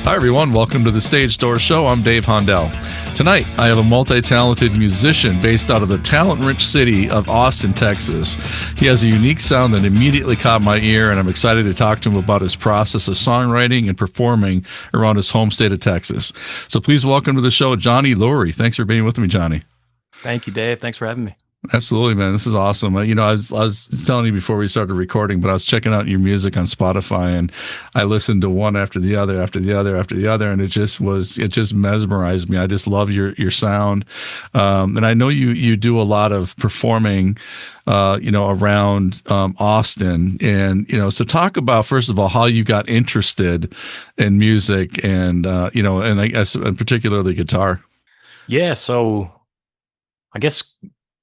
Hi, everyone. Welcome to the Stage Door Show. I'm Dave Hondell. Tonight, I have a multi-talented musician based out of the talent-rich city of Austin, Texas. He has a unique sound that immediately caught my ear, and I'm excited to talk to him about his process of songwriting and performing around his home state of Texas. So please welcome to the show, Jonny Lurie. Thanks for being with me, Jonny. Thank you, Dave. Thanks for having me. Absolutely, man. This is awesome. I was telling you before we started recording, but I was checking out your music on Spotify, and I listened to one after the other, and it just mesmerized me. I just love your sound, and I know you do a lot of performing, around Austin, and so talk about, first of all, how you got interested in music, and and I guess and particularly guitar. Yeah, so I guess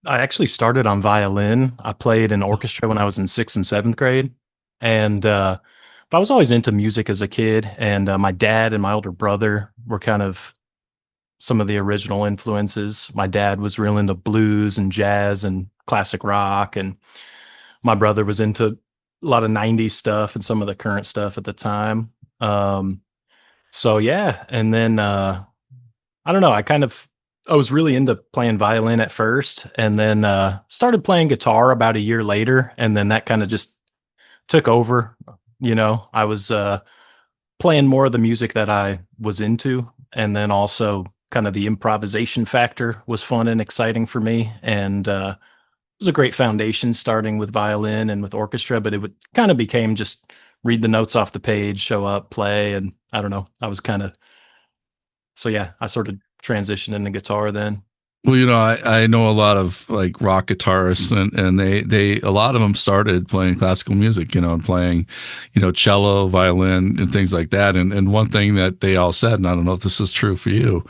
I actually started on violin. I played in orchestra when I was in 6th and 7th grade, and but I was always into music as a kid. And my dad and my older brother were kind of some of the original influences. My dad was real into blues and jazz and classic rock, and my brother was into a lot of '90s stuff and some of the current stuff at the time. Um, so yeah, and then I don't know. I was really into playing violin at first, and then started playing guitar about a year later, and then that kind of just took over. I was playing more of the music that I was into, and then also kind of the improvisation factor was fun and exciting for me, and it was a great foundation starting with violin and with orchestra. But it would kind of became just read the notes off the page, show up, play, and I don't know. I was kind of so yeah. I sort of transitioned into guitar then. Well, I know a lot of like rock guitarists, and they a lot of them started playing classical music, and playing, cello, violin, and things like that. And one thing that they all said, and I don't know if this is true for you,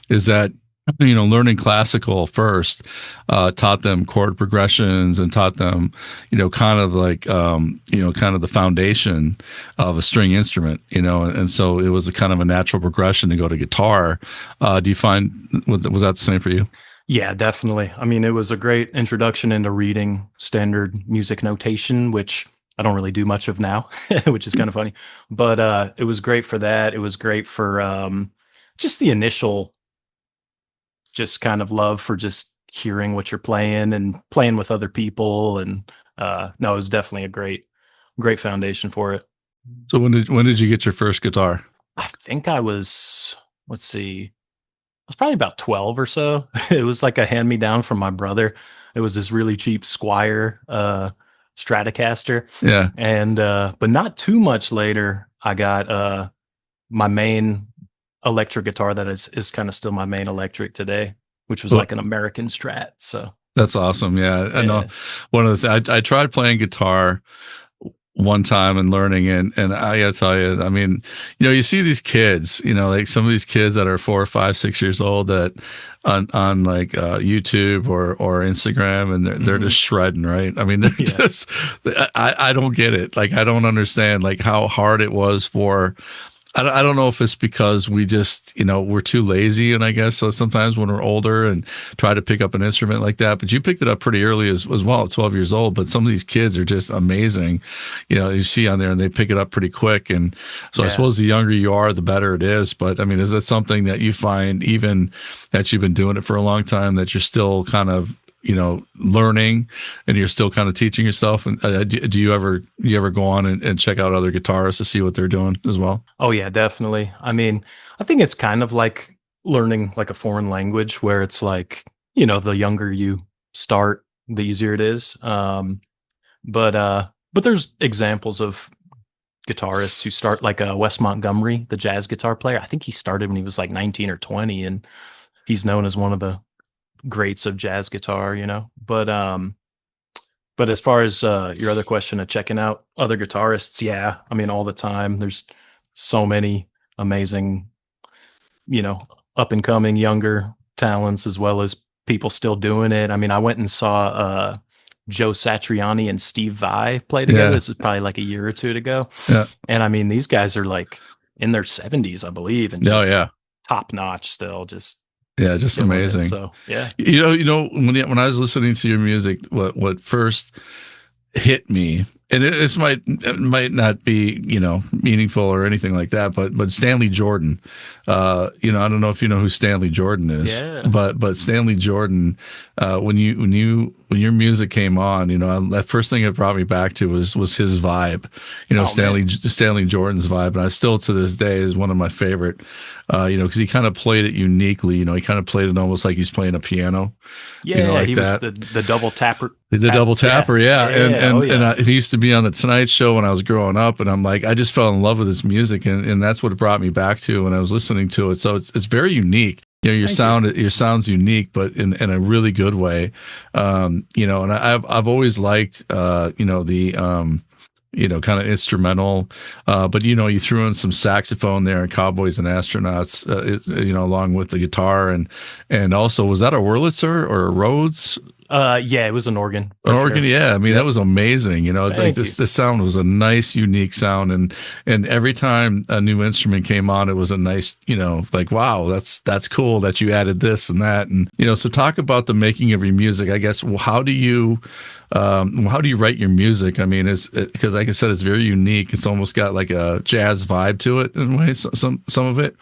is that learning classical first taught them chord progressions and taught them, kind of like, kind of the foundation of a string instrument, and so it was a kind of a natural progression to go to guitar. Do you find, was that the same for you? Yeah, definitely. I mean, it was a great introduction into reading standard music notation, which I don't really do much of now, which is kind of funny. But it was great for that. It was great for just the initial, just kind of love for just hearing what you're playing and playing with other people. And no, it was definitely a great foundation for it. So when did you get your first guitar? I think I was, let's see, I was probably about 12 or so. It was like a hand me down from my brother. It was this really cheap Squire Stratocaster. Yeah. And but not too much later, I got my main electric guitar that is kind of still my main electric today, which was Well, like an American Strat. So that's awesome. Yeah, I know. yeah. One of the I tried playing guitar one time and learning, and I gotta tell you, I mean, you see these kids, like some of these kids that are 4, 5, 6 years old that on like YouTube or Instagram, and they're just shredding, right? I mean, they're Yeah. just, I don't get it. Like, I don't understand like how hard it was for. I don't know if it's because we just, we're too lazy. And I guess so sometimes when we're older and try to pick up an instrument like that, but you picked it up pretty early as well, at 12 years old. But some of these kids are just amazing. You see on there and they pick it up pretty quick. And so I Yeah. suppose the younger you are, the better it is. But I mean, is that something that you find, even that you've been doing it for a long time, that you're still kind of, learning, and you're still kind of teaching yourself? And do you ever go on and check out other guitarists to see what they're doing as well? Oh yeah, definitely. I mean, I think it's kind of like learning like a foreign language where it's like, the younger you start, the easier it is. But there's examples of guitarists who start like Wes Montgomery, the jazz guitar player. I think he started when he was like 19 or 20, and he's known as one of the greats of jazz guitar. But as far as your other question of checking out other guitarists, yeah, I mean all the time. There's so many amazing, you know, up and coming younger talents as well as people still doing it. I mean, I went and saw Joe Satriani and Steve Vai play together. Yeah. This was probably like a year or two ago. Yeah. And I mean, these guys are like in their 70s, I believe, and Oh just yeah. top notch still, just Yeah, just killing it. amazing. So yeah. When I was listening to your music, what first hit me and it might not be, you know, meaningful or anything like that, but Stanley Jordan, you know, I don't know if you know who Stanley Jordan is, Yeah. but Stanley Jordan, when your music came on, you know, that first thing it brought me back to was his vibe, you know, Oh man. Stanley Jordan's vibe, and I still to this day is one of my favorite, you know, because he kind of played it uniquely, you know, he kind of played it almost like he's playing a piano, you know, Yeah, like he was that. the double tapper The tap. double Yeah. tapper, yeah, Yeah. Oh yeah. he used to be on the Tonight Show when I was growing up, and I'm like, I just fell in love with his music, and that's what it brought me back to when I was listening to it. So it's very unique. You know, Thank you. your sound's unique, but in a really good way. You know, and I've always liked you know, the you know, kind of instrumental, but you know, you threw in some saxophone there and Cowboys and Astronauts, you know, along with the guitar, and also was that a Wurlitzer or a Rhodes? Yeah, it was an organ An for organ, sure. yeah. I mean, that Yep. was amazing. You know, it's like Thank you. this sound was a nice, unique sound, and every time a new instrument came on, it was a nice, you know, like wow, that's cool that you added this and that, and you know. So talk about the making of your music. I guess how do you write your music? I mean, is because like I said, it's very unique. It's almost got like a jazz vibe to it in ways. Some of it.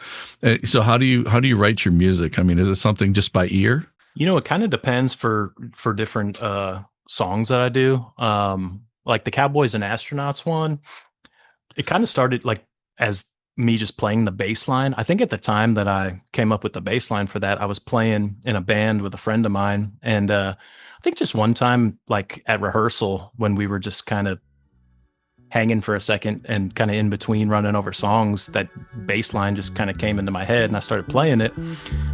So how do you write your music? I mean, is it something just by ear? You know, it kind of depends for different songs that I do. Like the Cowboys and Astronauts one, it kind of started like as me just playing the bass line. I think at the time that I came up with the bass line for that, I was playing in a band with a friend of mine. And I think just one time, like at rehearsal, when we were just kind of hanging for a second and kind of in between running over songs, that bass line just kind of came into my head and I started playing it.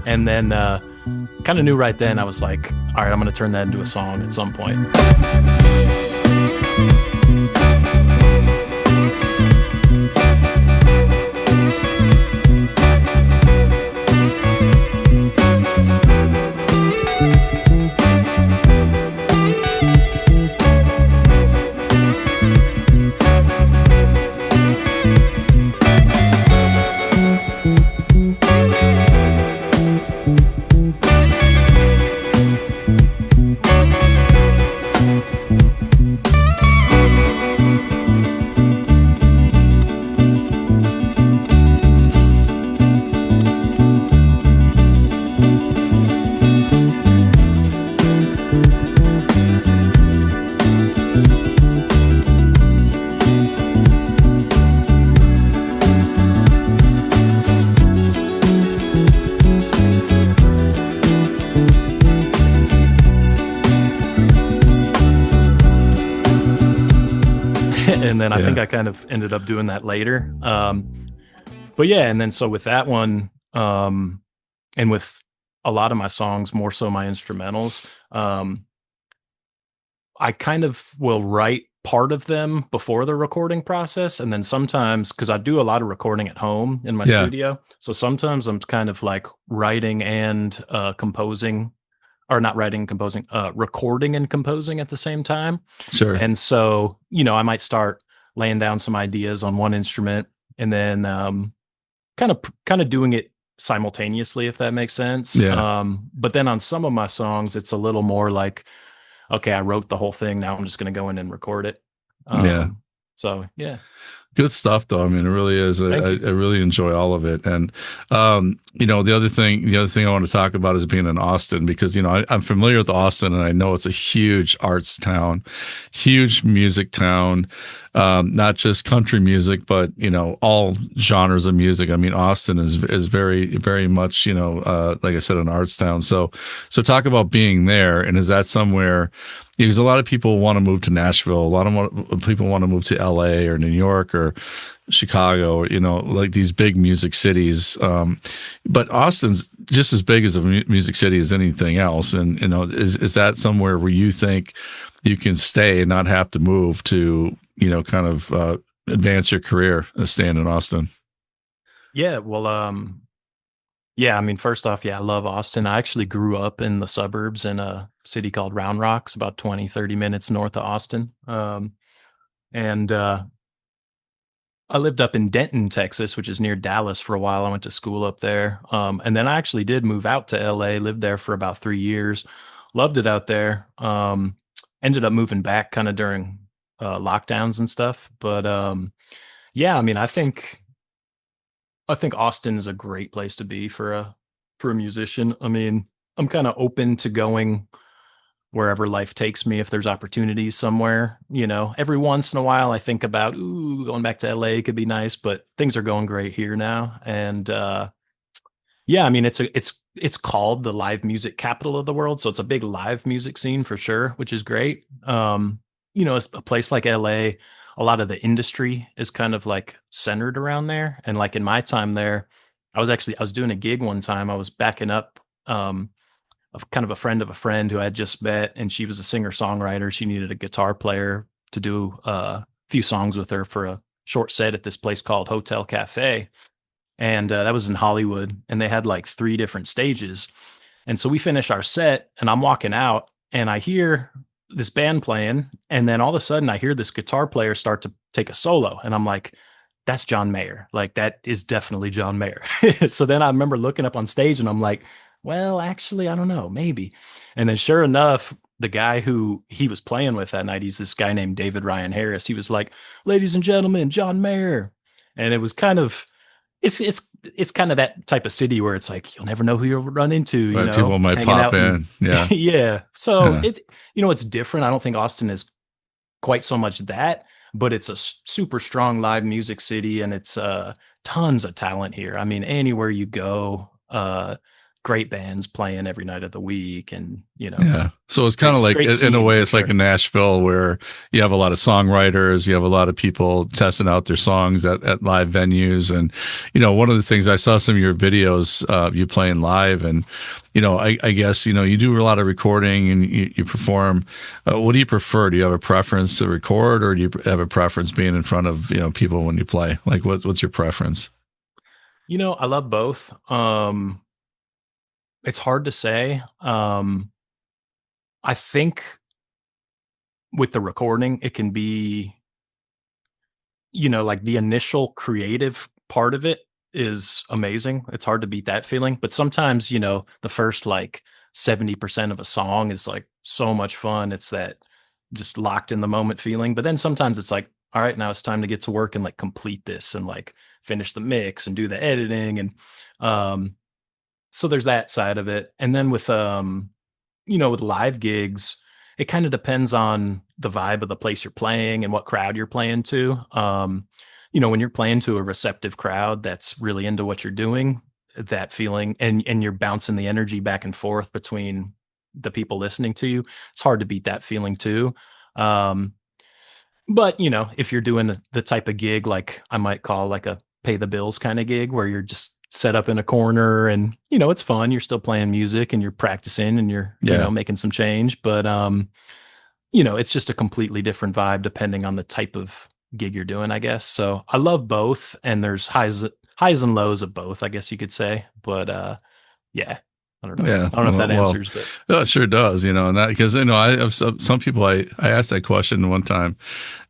And then kind of knew right then, I was like, all right, I'm going to turn that into a song at some point. And then I Yeah, think I kind of ended up doing that later. But yeah, and then so with that one, and with a lot of my songs, more so my instrumentals, I kind of will write part of them before the recording process. And then sometimes, because I do a lot of recording at home in my yeah, studio. So sometimes I'm kind of like writing and composing, or not writing, composing, recording and composing at the same time. sure, And so, you know, I might start laying down some ideas on one instrument and then kind of doing it simultaneously, if that makes sense. yeah, But then on some of my songs, it's a little more like, okay, I wrote the whole thing. Now I'm just going to go in and record it. yeah. So yeah, Good stuff, though. I mean, it really is. thank you. I really enjoy all of it. And you know, the other thing I want to talk about is being in Austin because you know I'm familiar with Austin, and I know it's a huge arts town, huge music town. Not just country music, but you know all genres of music. I mean, Austin is very much you know like I said, an arts town. So talk about being there, and is that somewhere? Because a lot of people want to move to Nashville. A lot of people want to move to LA or New York or Chicago, or, you know, like these big music cities. But Austin's just as big as a music city as anything else. And, you know, is that somewhere where you think you can stay and not have to move to, you know, kind of advance your career staying in Austin? Yeah. Well, yeah, I mean, first off, yeah, I love Austin. I actually grew up in the suburbs in a city called Round Rock, about 20, 30 minutes north of Austin. And I lived up in Denton, Texas, which is near Dallas for a while. I went to school up there. And then I actually did move out to LA, lived there for about 3 years. Loved it out there. Ended up moving back kind of during lockdowns and stuff. But yeah, I mean, I think Austin is a great place to be for a musician. I mean, I'm kind of open to going wherever life takes me if there's opportunities somewhere. You know, every once in a while I think about, ooh, going back to LA could be nice, but things are going great here now. And yeah, I mean it's called the live music capital of the world, so it's a big live music scene for sure, which is great. You know, a place like LA, a lot of the industry is kind of like centered around there. And like in my time there, I was doing a gig one time. I was backing up of kind of a friend of a friend who I had just met, and she was a singer songwriter. She needed a guitar player to do a few songs with her for a short set at this place called Hotel Cafe, and that was in Hollywood. And they had like three different stages, and so we finished our set, and I'm walking out, and I hear this band playing, and then all of a sudden I hear this guitar player start to take a solo, and I'm like, that's John Mayer. Like that is definitely John Mayer. So then I remember looking up on stage and I'm like, well, actually, I don't know, maybe. And then sure enough, the guy who he was playing with that night, he's this guy named David Ryan Harris. He was like, ladies and gentlemen, John Mayer. And it was kind of it's kind of that type of city where it's like you'll never know who you'll run into, you But know, people might hanging pop out and in. Yeah. yeah. So Yeah. it you know it's different. I don't think Austin is quite so much that, but it's a super strong live music city, and it's tons of talent here. I mean, anywhere you go, great bands playing every night of the week, and you know, Yeah. So it's kind of like, great in a scene way, for it's like sure. in Nashville where you have a lot of songwriters, you have a lot of people testing out their songs at live venues. And, one of the things I saw some of your videos, you playing live, and, I guess, you do a lot of recording and you perform. What do you prefer? Do you have a preference to record, or do you have a preference being in front of, people when you play? Like what's your preference? You know, I love both. It's hard to say. I think with the recording, it can be, you know, like the initial creative part of it is amazing. It's hard to beat that feeling. But sometimes, you know, the first like 70% of a song is like so much fun. It's that just locked in the moment feeling. But then sometimes it's like, all right, now it's time to get to work and like complete this and like finish the mix and do the editing. And um, so there's that side of it. And then with you know, with live gigs, it kind of depends on the vibe of the place you're playing and what crowd you're playing to. You know, when you're playing to a receptive crowd that's really into what you're doing, that feeling, and you're bouncing the energy back and forth between the people listening to you, it's hard to beat that feeling too. Um, but, you know, if you're doing the type of gig like I might call like a pay the bills kind of gig where you're just set up in a corner and, you know, it's fun, you're still playing music and you're practicing and you're, you Yeah. know, making some change, but you know, it's just a completely different vibe depending on the type of gig you're doing, I guess. So, I love both and there's highs and lows of both, I guess you could say. But yeah, I don't know. Yeah, I don't know if that answers, but it sure does, and that, because I have some people, I asked that question one time,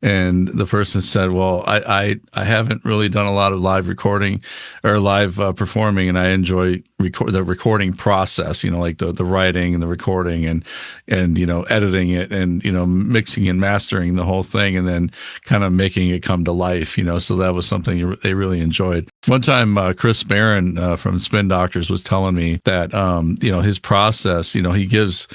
and the person said, "Well, I haven't really done a lot of live recording or live performing, and I enjoy the recording process, like the writing and the recording and editing it and mixing and mastering the whole thing, and then kind of making it come to life, So that was something they really enjoyed. One time, Chris Barron from Spin Doctors was telling me that his process, he gives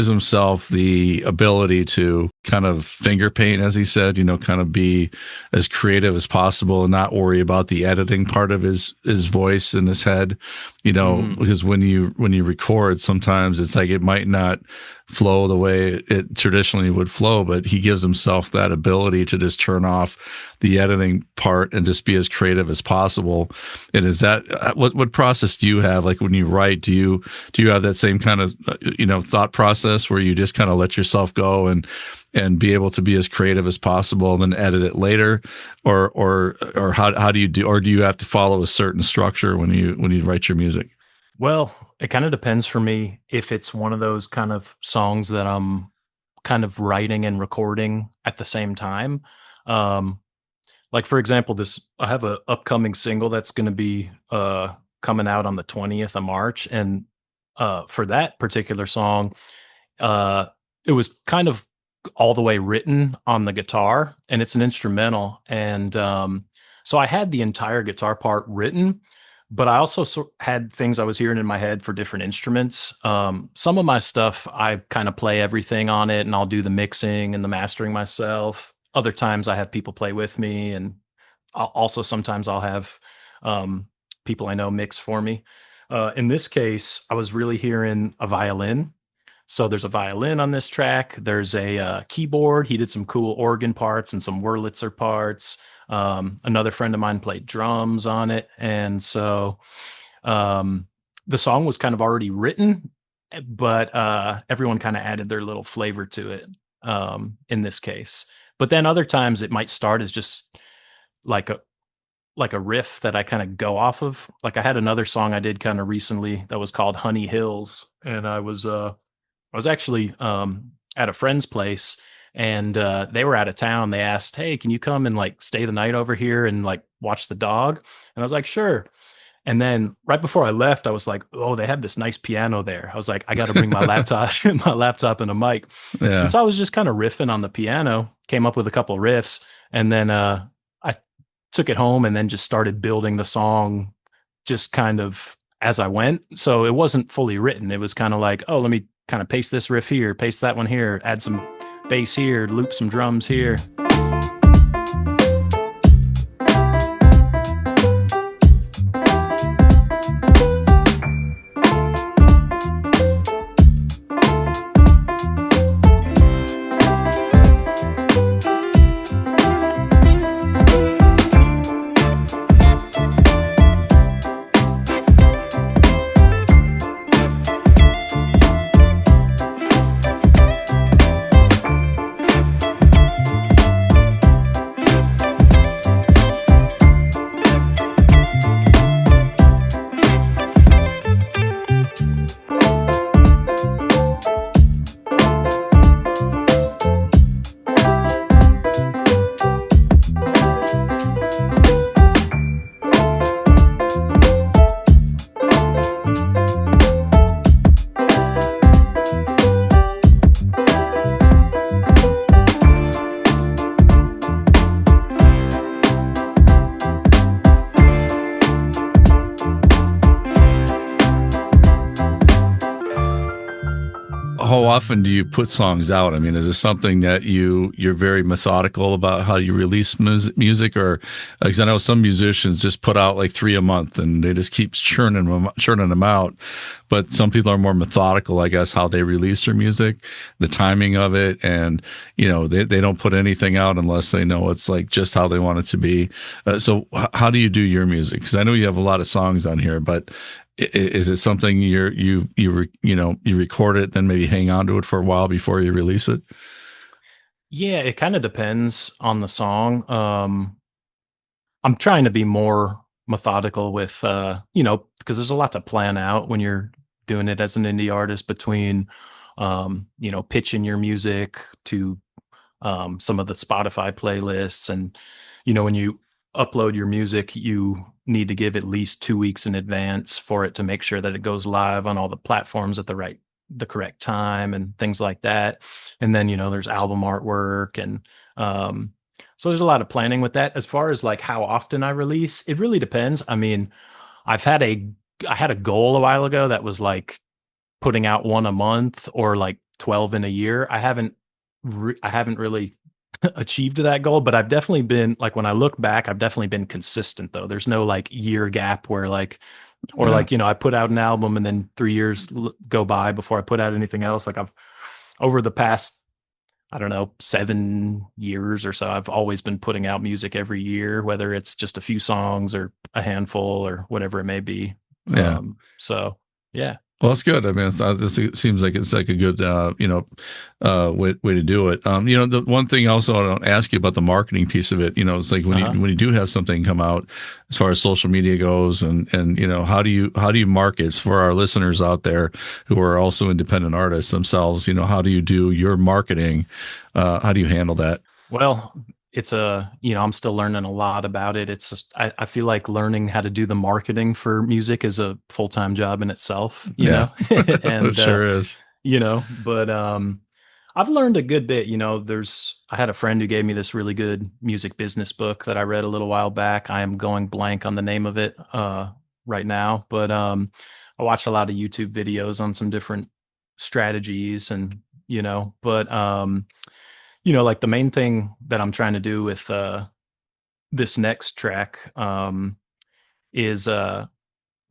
himself the ability to kind of finger paint, as he said, kind of be as creative as possible and not worry about the editing part of his voice in his head, mhm. because when you record, sometimes it's like it might not flow the way it traditionally would flow, but he gives himself that ability to just turn off the editing part and just be as creative as possible. And is that what process do you have? Like when you write, do you have that same kind of thought process where you just kind of let yourself go and be able to be as creative as possible and then edit it later, or how do you do, or do you have to follow a certain structure when you write your music? Well, it kind of depends for me if it's one of those kind of songs that I'm kind of writing and recording at the same time. Um, like for example, this I have a upcoming single that's going to be coming out on the 20th of March, and for that particular song, uh, it was kind of all the way written on the guitar, and it's an instrumental. And so I had the entire guitar part written, but I also had things I was hearing in my head for different instruments. Some of my stuff, I kind of play everything on it, and I'll do the mixing and the mastering myself. Other times, I have people play with me, and also sometimes I'll have um, people I know mix for me. In this case, I was really hearing a violin, so there's a violin on this track. There's a keyboard. He did some cool organ parts and some Wurlitzer parts. Another friend of mine played drums on it, and so um, the song was kind of already written, but everyone kind of added their little flavor to it in this case. But then other times it might start as just like a riff that I kind of go off of. Like I had another song I did kind of recently that was called Honey Hills, and I was actually at a friend's place, and they were out of town. They asked, "Hey, can you come and like stay the night over here and like watch the dog?" And I was like, "Sure." And then right before I left, I was like, "Oh, they have this nice piano there." I was like, "I got to bring my laptop, my laptop and a mic." And Yeah. so I was just kind of riffing on the piano, came up with a couple riffs, and then I took it home and then just started building the song just kind of as I went. So it wasn't fully written. It was kind of like, oh, let me kind of paste this riff here, paste that one here, add some bass here, loop some drums here. How often do you put songs out? I mean, is this something that you're very methodical about how you release music, or because I know some musicians just put out like three a month and they just keep churning them out, but some people are more methodical, I guess, how they release their music, the timing of it, and they don't put anything out unless they know it's like just how they want it to be. So how do you do your music? Because I know you have a lot of songs on here, but is it something you record it, then maybe hang on to it for a while before you release it? Yeah, it kind of depends on the song. I'm trying to be more methodical with, because there's a lot to plan out when you're doing it as an indie artist between, pitching your music to some of the Spotify playlists. And, when you upload your music, you need to give at least 2 weeks in advance for it to make sure that it goes live on all the platforms at the correct time and things like that. And then, there's album artwork and, so there's a lot of planning with that. As far as like how often I release, it really depends. I mean, I've had a I had a goal a while ago that was like putting out one a month or like 12 in a year. I haven't really achieved that goal, but I've definitely been like when I look back, I've definitely been consistent though. There's no like year gap where like or Yeah. like, I put out an album and then 3 years go by before I put out anything else. Like I've over the past I don't know, 7 years or so, I've always been putting out music every year, whether it's just a few songs or a handful or whatever it may be. Yeah. So yeah. Well, that's good. I mean, it seems like it's like a good, way to do it. The one thing also I want to ask you about the marketing piece of it. It's like Uh-huh. when you do have something come out, as far as social media goes, and how do you market for our listeners out there who are also independent artists themselves? How do you do your marketing? How do you handle that? Well, I'm still learning a lot about it. It's just, I feel like learning how to do the marketing for music is a full-time job in itself, Yeah, it and, sure is. but, I've learned a good bit. I had a friend who gave me this really good music business book that I read a little while back. I am going blank on the name of it right now, but I watched a lot of YouTube videos on some different strategies and, but like the main thing that I'm trying to do with this next track is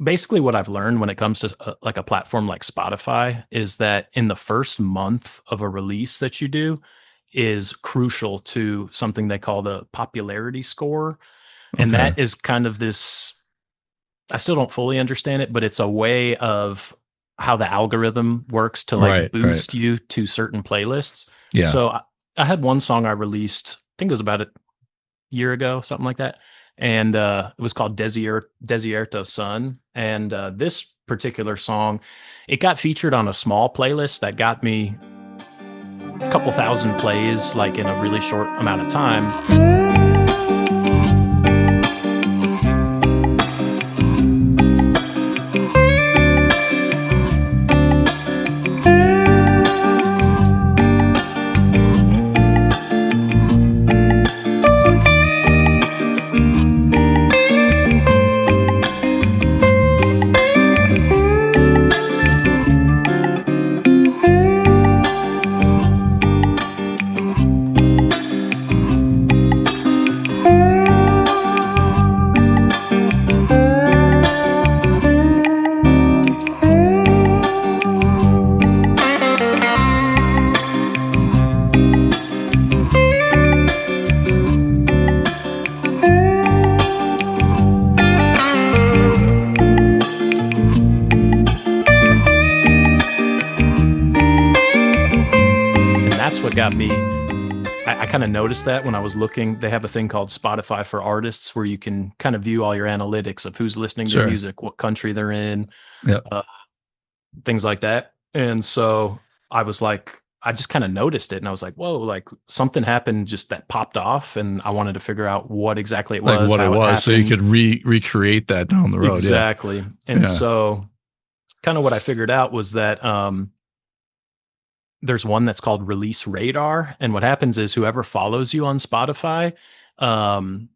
basically what I've learned when it comes to like a platform like Spotify is that in the first month of a release that you do is crucial to something they call the popularity score. And Okay. that is kind of this, I still don't fully understand it, but it's a way of how the algorithm works to like Right. Right. boost you to certain playlists. Yeah. So I had one song I released, I think it was about a year ago, something like that. And it was called Desierto Sun. And this particular song, it got featured on a small playlist that got me a couple thousand plays, like in a really short amount of time. And that's what got me. I kind of noticed that when I was looking. They have a thing called Spotify for Artists where you can kind of view all your analytics of who's listening to your Sure. music, what country they're in, Yep. uh, things like that. And so I was like, I just kind of noticed it and I was like, whoa, like something happened just that popped off. And I wanted to figure out what exactly it Like was, what it how it was, so you happened. could recreate that down the road. Yeah. Exactly. And Yeah. so kind of what I figured out was that there's one that's called Release Radar. And what happens is whoever follows you on Spotify, um,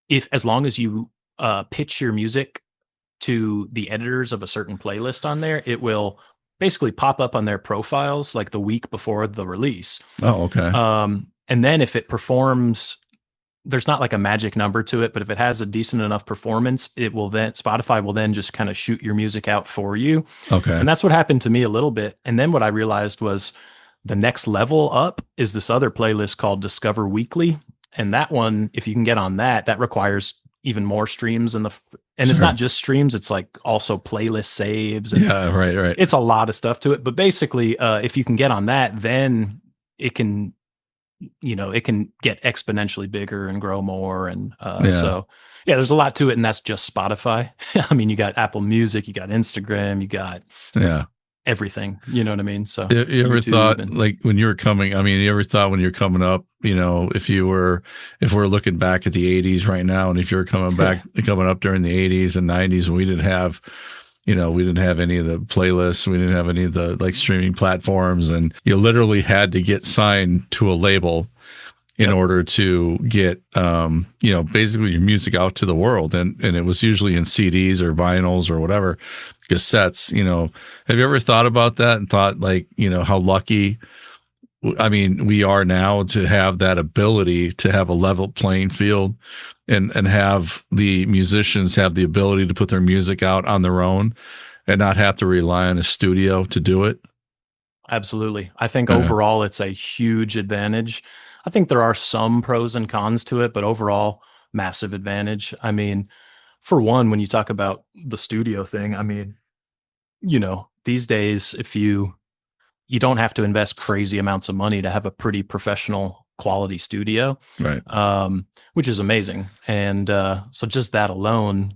if as long as you pitch your music to the editors of a certain playlist on there, it will basically pop up on their profiles like the week before the release. Oh, okay. And then if it performs, there's not like a magic number to it, but if it has a decent enough performance, it will then Spotify will then just kind of shoot your music out for you. Okay. And that's what happened to me a little bit. And then what I realized was the next level up is this other playlist called Discover Weekly. And that one, if you can get on that, that requires even more streams and it's Sure. not just streams, it's like also playlist saves and Yeah. Right. Right. it's a lot of stuff to it. But basically, if you can get on that, then it can, it can get exponentially bigger and grow more. And Yeah. so, yeah, there's a lot to it. And that's just Spotify. I mean, you got Apple Music, you got Instagram, you got Yeah. everything. You know what I mean? So You ever YouTube thought, and like, when you were coming, I mean, you ever thought when you're coming up, if we're looking back at the 80s right now, and if you're coming up during the 80s and 90s, when we didn't have any of the playlists, we didn't have any of the like streaming platforms, and you literally had to get signed to a label in yep, order to get, basically your music out to the world. And it was usually in CDs or vinyls or whatever, cassettes. Have you ever thought about that and thought, like, how lucky, I mean, we are now to have that ability to have a level playing field, and have the musicians have the ability to put their music out on their own and not have to rely on a studio to do it? absolutely. I think Yeah. overall it's a huge advantage. I think there are some pros and cons to it, but overall, massive advantage. I mean, for one, when you talk about the studio thing, I mean, these days, if you don't have to invest crazy amounts of money to have a pretty professional quality studio, Right. which is amazing. And so just that alone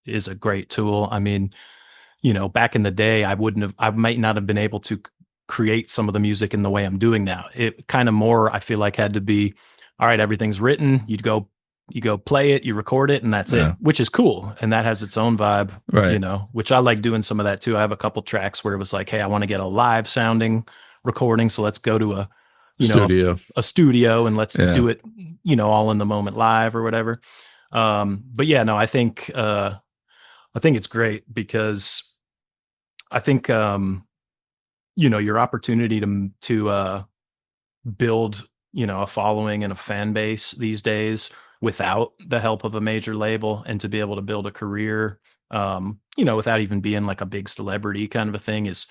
is a great tool. I mean, back in the day, I might not have been able to create some of the music in the way I'm doing now. It kind of more, I feel like, had to be, all right, everything's written. You go play it, you record it, and that's it, Yeah. which is cool. And that has its own vibe, Right. which I like doing some of that too. I have a couple tracks where it was like, hey, I want to get a live sounding recording. So let's go to you know, Studio. a studio and let's Yeah. do it, all in the moment live or whatever. But yeah, no, I think it's great because I think, your opportunity to build, a following and a fan base these days without the help of a major label and to be able to build a career, without even being like a big celebrity kind of a thing is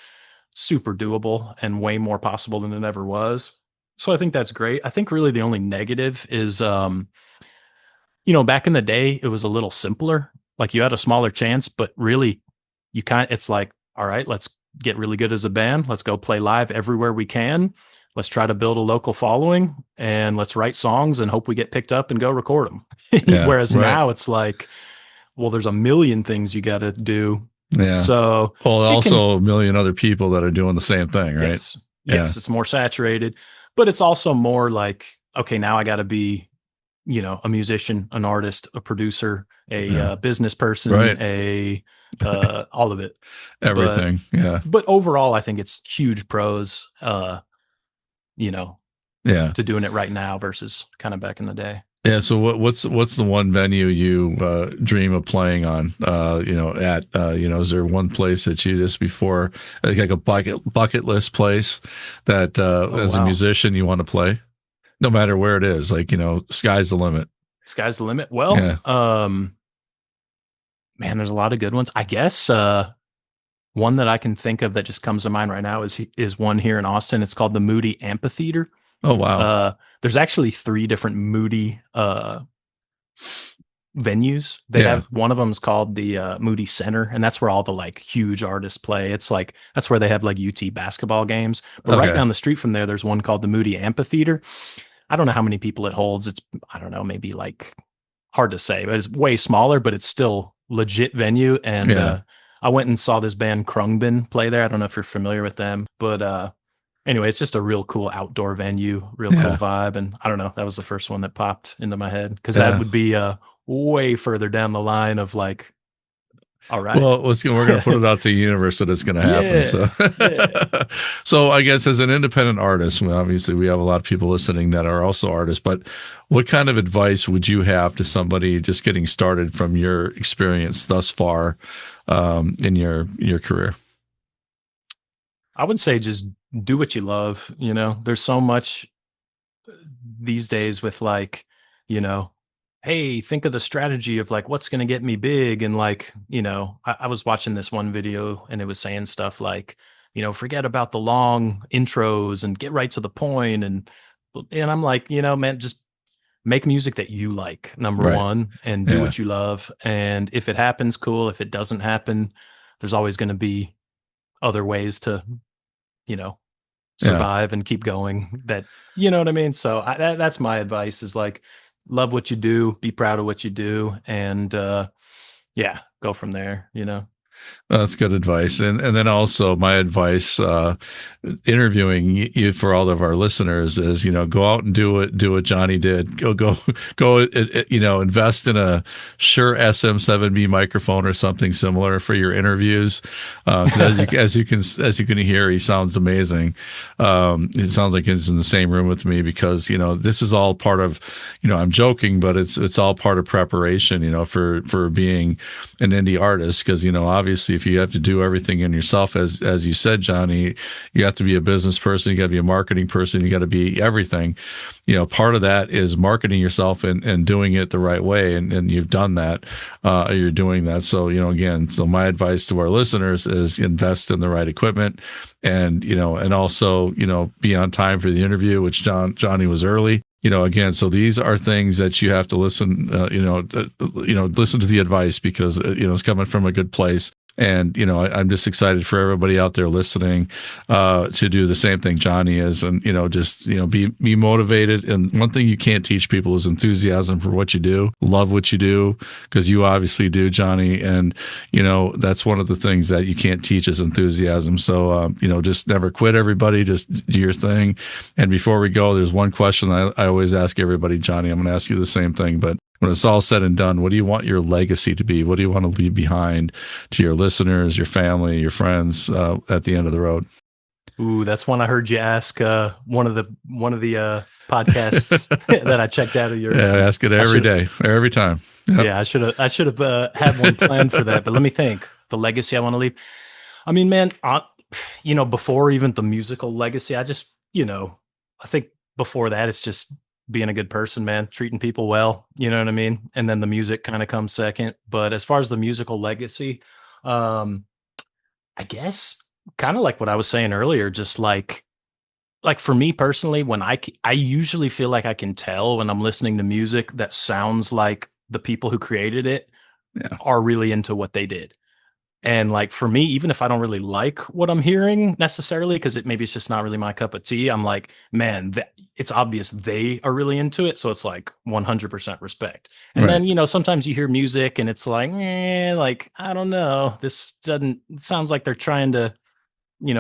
super doable and way more possible than it ever was. So I think that's great. I think really the only negative is, back in the day, it was a little simpler. Like you had a smaller chance, but really it's like, all right, let's get really good as a band. Let's go play live everywhere we can. Let's try to build a local following and let's write songs and hope we get picked up and go record them. Yeah. Whereas Right. now it's like, well, there's a million things you got to do. Yeah. So Well, it can, also a million other people that are doing the same thing, right? yes, Yeah. yes, it's more saturated, but it's also more like, okay, now I got to be, a musician, an artist, a producer, a Yeah. business person, Right. all of it. But Everything. Yeah. but overall, I think it's huge pros, you know, Yeah. to doing it right now versus kind of back in the day. Yeah. So what's the one venue you dream of playing on? At is there one place that you just before like a bucket list place that Oh as a wow, musician you want to play, no matter where it is? Like sky's the limit. sky's the limit. Well, Yeah. man, there's a lot of good ones. I guess one that I can think of that just comes to mind right now is one here in Austin. It's called the Moody Amphitheater. Oh wow. Uh, there's actually three different Moody venues. They Yeah. have one of them is called the Moody Center, and that's where all the like huge artists play. It's like that's where they have like UT basketball games. But right Okay. down the street from there's one called the Moody Amphitheater. I don't know how many people it holds. It's I don't know, maybe like hard to say, but it's way smaller, but it's still legit venue. And Yeah. I went and saw this band Krungbin play there. I don't know if you're familiar with them, but anyway, it's just a real cool outdoor venue, real cool Yeah. vibe. And I don't know, that was the first one that popped into my head because that Yeah. would be way further down the line of like, all right. Well, we're going to put it out to the universe that it's going to happen. So, Yeah. Yeah. so I guess as an independent artist, well, obviously we have a lot of people listening that are also artists. But what kind of advice would you have to somebody just getting started from your experience thus far in your career? I would say just do what you love. There's so much these days with like, you know, hey, think of the strategy of like what's going to get me big. And like, I was watching this one video and it was saying stuff like, forget about the long intros and get right to the point. And I'm like, man, just make music that you like, number Right. one, and do Yeah. what you love. And if it happens, cool. If it doesn't happen, there's always going to be other ways to, you know, Yeah. survive and keep going that you know what I mean? So that's my advice is like love what you do, be proud of what you do, and yeah, go from there. That's good advice. And then also my advice, interviewing you for all of our listeners is, go out and do what Jonny did. Go, invest in a Shure SM7B microphone or something similar for your interviews. 'Cause as you can hear, he sounds amazing. It sounds like he's in the same room with me because, this is all part of, I'm joking, but it's all part of preparation, for being an indie artist. Cause, obviously if you have to do everything in yourself, as you said, Jonny, you have to be a business person, you got to be a marketing person, you got to be everything. Part of that is marketing yourself and doing it the right way, and you've done that. You're doing that. So again, so my advice to our listeners is invest in the right equipment, and and also be on time for the interview, which Jonny was early. Again, so these are things that you have to listen, listen to the advice because, it's coming from a good place. And, I'm just excited for everybody out there listening, to do the same thing Jonny is. And, just, be motivated. And one thing you can't teach people is enthusiasm for what you do. Love what you do, because you obviously do, Jonny. And, that's one of the things that you can't teach is enthusiasm. So, just never quit, everybody. Just do your thing. And before we go, there's one question I always ask everybody, Jonny. I'm going to ask you the same thing, but when it's all said and done, what do you want your legacy to be? What do you want to leave behind to your listeners, your family, your friends, at the end of the road? Ooh, that's one I heard you ask one of the podcasts that I checked out of Yeah, yours, I and ask it I every should day, every time. Yep. yeah, I should have had one planned for that. But let me think. The legacy I want to leave. I mean, man, before even the musical legacy, I think before that, it's just being a good person, man, treating people well. You know what I mean? And then the music kind of comes second. But as far as the musical legacy, um, I guess kind of like what I was saying earlier, just like for me personally, when I usually feel like I can tell when I'm listening to music that sounds like the people who created it Yeah. are really into what they did. And like for me, even if I don't really like what I'm hearing necessarily, because maybe it's just not really my cup of tea, I'm like, man, it's obvious they are really into it. So it's like 100% respect. And Right. then, sometimes you hear music and it's like, like, I don't know. This doesn't, it sounds like they're trying to,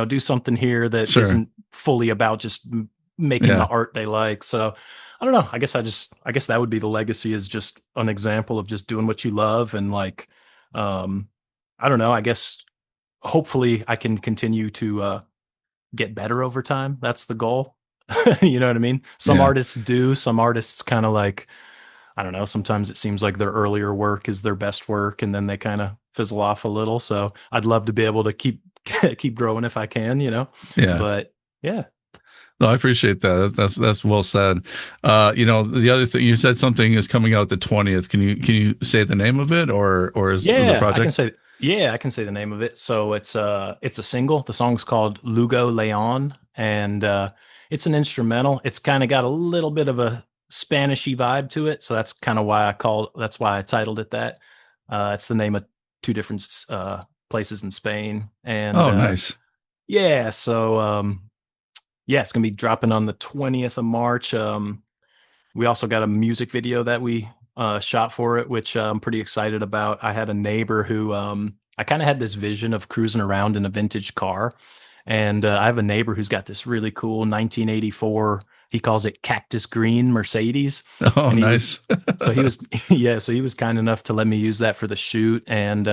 do something here that Sure. isn't fully about just making the Yeah. art they like. So I don't know. I guess that would be the legacy, is just an example of just doing what you love. And like, um, I don't know. I guess hopefully I can continue to get better over time. That's the goal. You know what I mean? Some Yeah. artists do. Some artists kind of like, I don't know. Sometimes it seems like their earlier work is their best work, and then they kind of fizzle off a little. So I'd love to be able to keep keep growing if I can. Yeah. But yeah, No, I appreciate that. That's well said. The other thing you said, something is coming out the 20th. Can you say the name of it, or is the yeah, project? I can say the name of it. So it's a single. The song's called Lugo Leon, and it's an instrumental. It's kind of got a little bit of a Spanishy vibe to it, so that's why I titled it that. It's the name of two different places in Spain, and Oh, nice. yeah, so yeah, it's gonna be dropping on the 20th of March. We also got a music video that we shot for it, which I'm pretty excited about. I had a neighbor who I kind of had this vision of cruising around in a vintage car, and I have a neighbor who's got this really cool 1984. He calls it Cactus Green Mercedes, Oh, and nice. he was yeah, so he was kind enough to let me use that for the shoot, and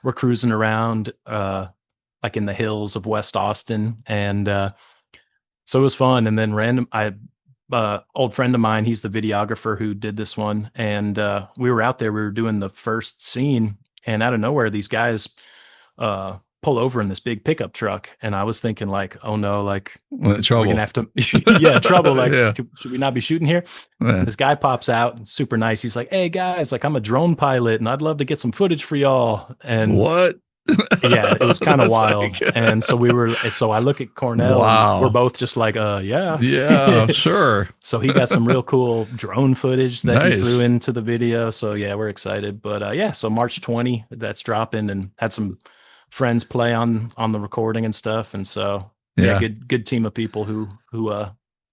we're cruising around like in the hills of West Austin, and so it was fun. And then old friend of mine, he's the videographer who did this one. And we were out there, we were doing the first scene, and out of nowhere, these guys pull over in this big pickup truck. And I was thinking, like, oh no, like, are we gonna Trouble. have to, yeah, trouble. Like, Yeah. should we not be shooting here? Yeah. And this guy pops out, super nice. He's like, hey guys, like, I'm a drone pilot and I'd love to get some footage for y'all. And What? yeah, it was kind of That's wild. like, And so I look at Cornell and we're wow. both just like, yeah. Yeah, sure. So he got some real cool drone footage that he threw Nice. into the video. So yeah, we're excited. But yeah, so March 20, that's dropping, and had some friends play on the recording and stuff. And so yeah, Yeah. good team of people who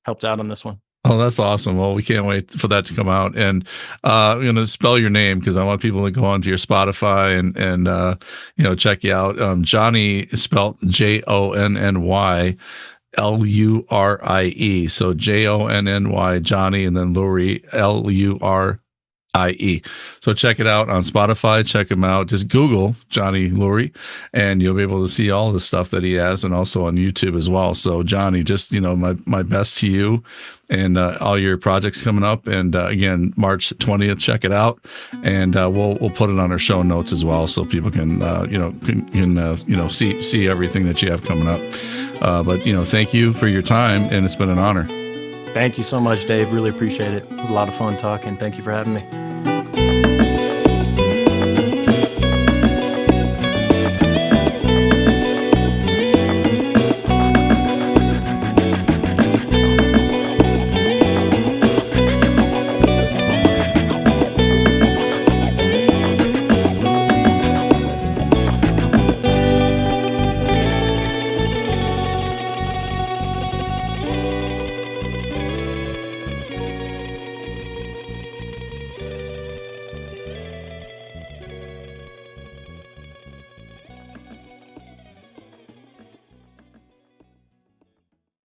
helped out on this one. Oh, that's awesome. Well, we can't wait for that to come out. And I'm going to spell your name because I want people to go onto your Spotify and check you out. Jonny is spelled JONNY LURIE. So JONNY, Jonny, and then Lurie, LURIE. So check it out on Spotify. Check him out. Just Google Jonny Lurie, and you'll be able to see all the stuff that he has, and also on YouTube as well. So Jonny, just my best to you and all your projects coming up. And again, March 20th, check it out, and we'll put it on our show notes as well, so people can see everything that you have coming up. But thank you for your time, and it's been an honor. Thank you so much, Dave. Really appreciate it. It was a lot of fun talking. Thank you for having me.